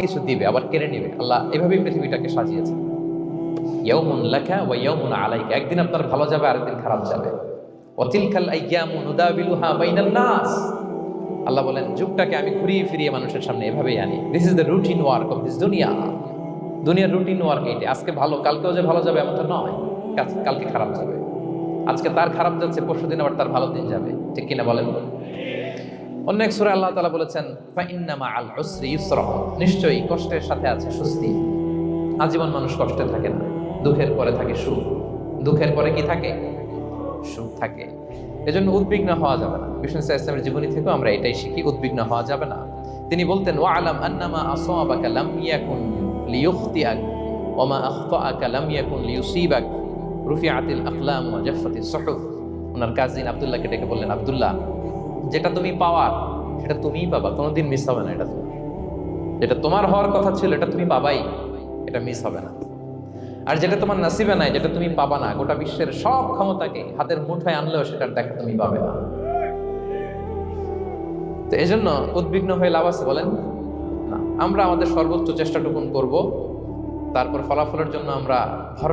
কিছু দিবে আবার কেড়ে নিবে। আল্লাহ এভাবেই পৃথিবীটাকে সাজিয়েছে। ইয়াউমুন লাকা ওয়া ইয়াউমুন আলাইকা, একদিন আপনার ভালো যাবে আরেকদিন খারাপ যাবে। ওয়া তিলকাল আইয়ামু নুদাবিলুহা বাইনান নাস, আল্লাহ বলেন যুগটাকে আমি ঘুরিয়ে ফিরিয়ে মানুষের সামনে এভাবেই আনি। This is the routine work of this দুনিয়া। দুনিয়ার রুটিন ওয়ার্ক এইটা। আজকে ভালো কালকেও যে ভালো যাবে এমনটা নয়, কালকে খারাপ যাবে। আজকে তার খারাপ যাচ্ছে, পরশুদিন আবার তার ভালো দিন যাবে, ঠিক কিনা বলেন? অন্য এক সূরায় আল্লাহ তাআলা বলেছেন ফাইন্না মাআল উসরি ইউসরা, নিশ্চয়ই কষ্টের সাথে আছে স্বস্তি। আজীবন মানুষ কষ্টে থাকে না, দুঃখের পরে থাকে সুখ, দুঃখের পরে কি থাকে? সুখ থাকে। এজন্য উদ্বিগ্ন হওয়া যাবে না। বিষ্ণু ইসলামের জীবনী থেকেও আমরা এটাই শিখি, উদ্বিগ্ন হওয়া যাবে না। তিনি বলতেন ওয়ালাম আন্নামা আসাবাকা লাম ইয়াকুন লিইখতিআক ওয়া মা আখতাআকা লাম ইয়াকুন লিইউসিবাক রুফিআতিল আকলাম ওয়া জাফফাতিস সুহুফ। ওনার কাজিন আব্দুল্লাহকে ডেকে বললেন, আব্দুল্লাহ, যেটা তুমি পাওয়ার সেটা তুমিই পাবা, কোনোদিন মিস হবে না। এটা তুমি, যেটা তোমার হওয়ার কথা ছিল এটা তুমি পাবাই, এটা মিস হবে না। আর যেটা তোমার নসিবে নাই, যেটা তুমি পাবা না, গোটা বিশ্বের সব ক্ষমতাকে হাতের মুঠোয় আনলেও সেটার দেখা তুমি পাবে না। তো এই জন্য উদ্বিগ্ন হয়ে লাভ আছে বলেন না। আমরা আমাদের সর্বোচ্চ চেষ্টাটুকুন করব, তারপর ফলাফলের জন্য আমরা